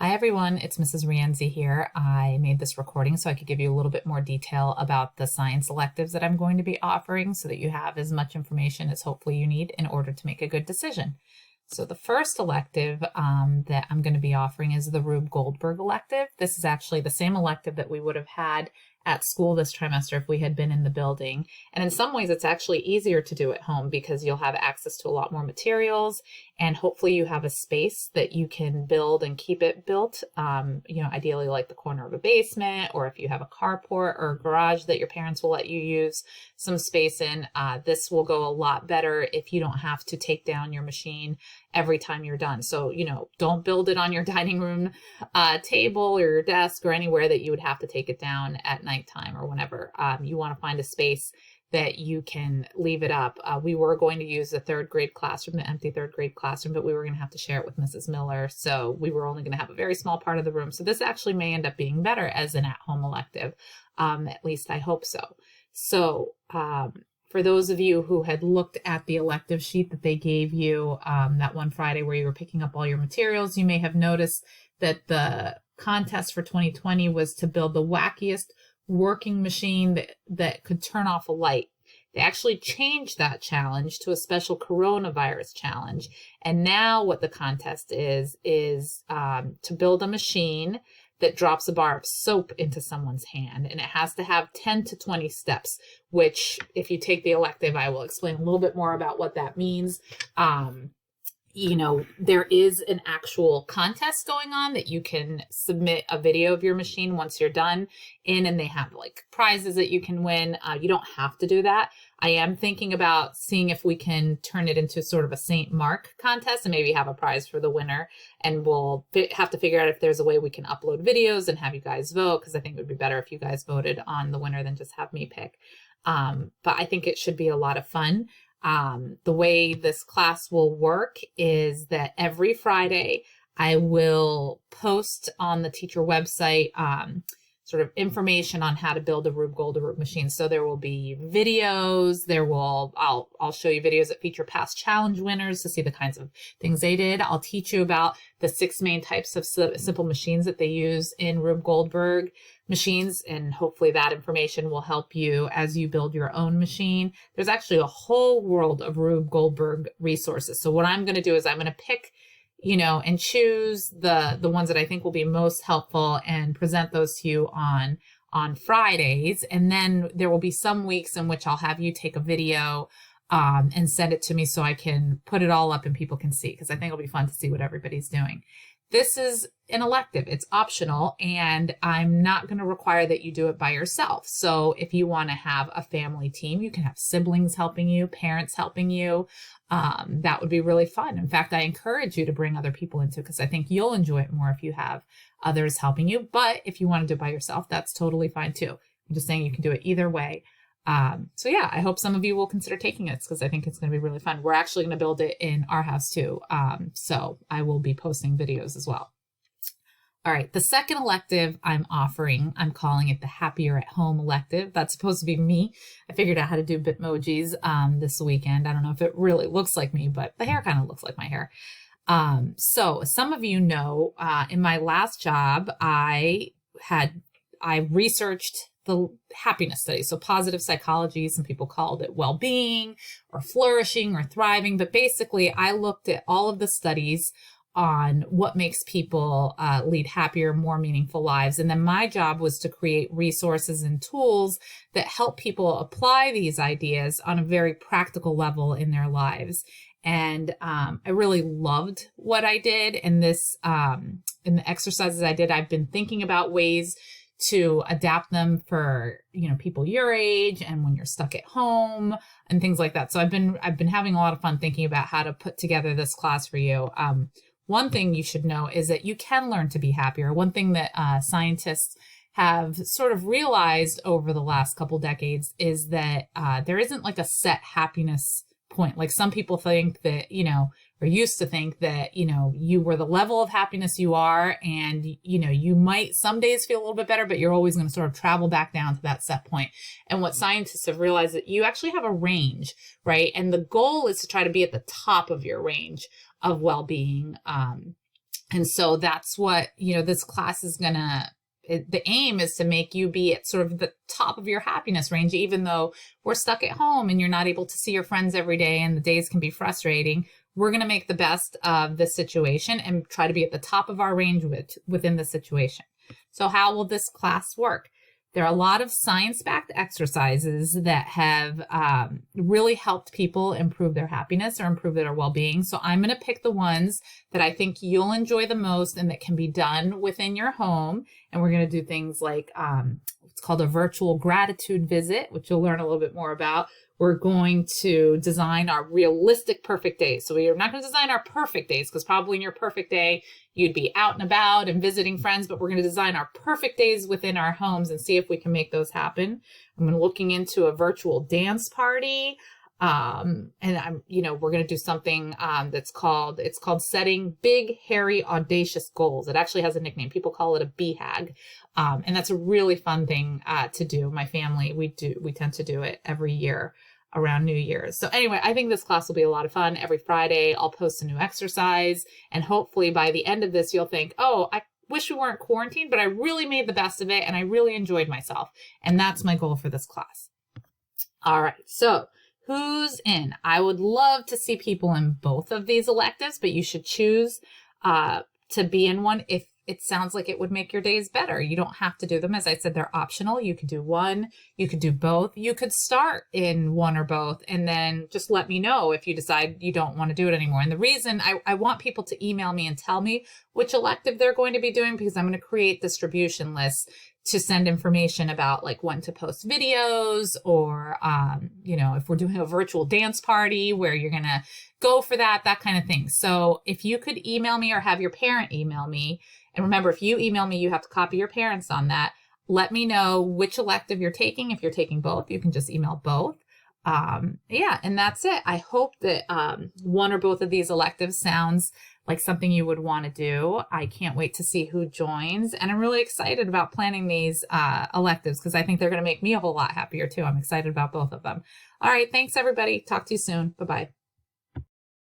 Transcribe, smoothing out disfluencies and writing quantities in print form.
Hi everyone, it's Mrs. Rienzi here. I made this recording so I could give you a little bit more detail about the science electives that I'm going to be offering so that you have as much information as hopefully you need in order to make a good decision. So the first elective that I'm going to be offering is the Rube Goldberg elective. This is actually the same elective that we would have had at school this trimester if we had been in the building. And in some ways, it's actually easier to do at home because you'll have access to a lot more materials, and hopefully you have a space that you can build and keep it built. Ideally like the corner of a basement, or if you have a carport or a garage that your parents will let you use some space in, this will go a lot better if you don't have to take down your machine every time you're done. So, don't build it on your dining room table or your desk or anywhere that you would have to take it down at nighttime or whenever. You want to find a space that you can leave it up. We were going to use the third grade classroom, the empty third grade classroom, but we were going to have to share it with Mrs. Miller. So we were only going to have a very small part of the room. So this actually may end up being better as an at-home elective. At least I hope so. So for those of you who had looked at the elective sheet that they gave you that one Friday where you were picking up all your materials, you may have noticed that the contest for 2020 was to build the wackiest working machine that could turn off a light. They actually changed that challenge to a special coronavirus challenge. And now what the contest is to build a machine that drops a bar of soap into someone's hand. And it has to have 10 to 20 steps, which if you take the elective, I will explain a little bit more about what that means. There is an actual contest going on that you can submit a video of your machine once you're done and they have like prizes that you can win. You don't have to do that. I am thinking about seeing if we can turn it into sort of a St. Mark contest and maybe have a prize for the winner. And we'll have to figure out if there's a way we can upload videos and have you guys vote, because I think it would be better if you guys voted on the winner than just have me pick. But I think it should be a lot of fun. The way this class will work is that every Friday I will post on the teacher website sort of information on how to build a Rube Goldberg machine. So there will be videos. I'll show you videos that feature past challenge winners to see the kinds of things they did. I'll teach you about the 6 main types of simple machines that they use in Rube Goldberg machines, and hopefully that information will help you as you build your own machine. There's actually a whole world of Rube Goldberg resources. So what I'm going to do is I'm going to pick and choose the ones that I think will be most helpful and present those to you on Fridays. And then there will be some weeks in which I'll have you take a video and send it to me so I can put it all up and people can see, because I think it'll be fun to see what everybody's doing. This is an elective. It's optional, and I'm not going to require that you do it by yourself. So if you want to have a family team, you can have siblings helping you, parents helping you. That would be really fun. In fact, I encourage you to bring other people into it because I think you'll enjoy it more if you have others helping you. But if you want to do it by yourself, that's totally fine too. I'm just saying you can do it either way. So yeah, I hope some of you will consider taking it because I think it's going to be really fun. We're actually going to build it in our house too. So I will be posting videos as well. All right, the second elective I'm offering, I'm calling it the Happier at Home elective. That's supposed to be me. I figured out how to do Bitmojis this weekend. I don't know if it really looks like me, but the hair kind of looks like my hair. So some of you know, in my last job, I researched the happiness study. So positive psychology, some people called it well-being or flourishing or thriving. But basically, I looked at all of the studies on what makes people lead happier, more meaningful lives. And then my job was to create resources and tools that help people apply these ideas on a very practical level in their lives. And I really loved what I did. And this, in the exercises I did, I've been thinking about ways to adapt them for, people your age and when you're stuck at home and things like that. So I've been having a lot of fun thinking about how to put together this class for you. One thing you should know is that you can learn to be happier. One thing that scientists have sort of realized over the last couple decades is that there isn't like a set happiness point. Like some people think that, or used to think that, you were the level of happiness you are, and, you might some days feel a little bit better, but you're always going to sort of travel back down to that set point. And what scientists have realized that you actually have a range, right? And the goal is to try to be at the top of your range of well-being. And so that's what, this class is the aim is to make you be at sort of the top of your happiness range, even though we're stuck at home and you're not able to see your friends every day and the days can be frustrating. We're going to make the best of this situation and try to be at the top of our range within the situation. So how will this class work? There are a lot of science-backed exercises that have really helped people improve their happiness or improve their well-being. So I'm going to pick the ones that I think you'll enjoy the most and that can be done within your home. And we're going to do things like it's called a virtual gratitude visit, which you'll learn a little bit more about. We're going to design our realistic perfect days. So we are not going to design our perfect days, because probably in your perfect day, you'd be out and about and visiting friends, but we're going to design our perfect days within our homes and see if we can make those happen. I'm looking into a virtual dance party. And we're going to do something it's called setting big, hairy, audacious goals. It actually has a nickname. People call it a BHAG. And that's a really fun thing to do. My family, we tend to do it every year around New Year's. So anyway, I think this class will be a lot of fun. Every Friday, I'll post a new exercise. And hopefully by the end of this, you'll think, oh, I wish we weren't quarantined, but I really made the best of it and I really enjoyed myself. And that's my goal for this class. All right. So who's in? I would love to see people in both of these electives, but you should choose to be in one if it sounds like it would make your days better. You don't have to do them. As I said, they're optional. You could do one, you could do both. You could start in one or both and then just let me know if you decide you don't want to do it anymore. And the reason I want people to email me and tell me which elective they're going to be doing, because I'm going to create distribution lists to send information about like when to post videos or, if we're doing a virtual dance party where you're going to go for that kind of thing. So if you could email me or have your parent email me, and remember, if you email me, you have to copy your parents on that. Let me know which elective you're taking. If you're taking both, you can just email both. And that's it. I hope that one or both of these electives sounds like something you would want to do. I can't wait to see who joins. And I'm really excited about planning these electives because I think they're going to make me a whole lot happier too. I'm excited about both of them. All right. Thanks, everybody. Talk to you soon. Bye-bye.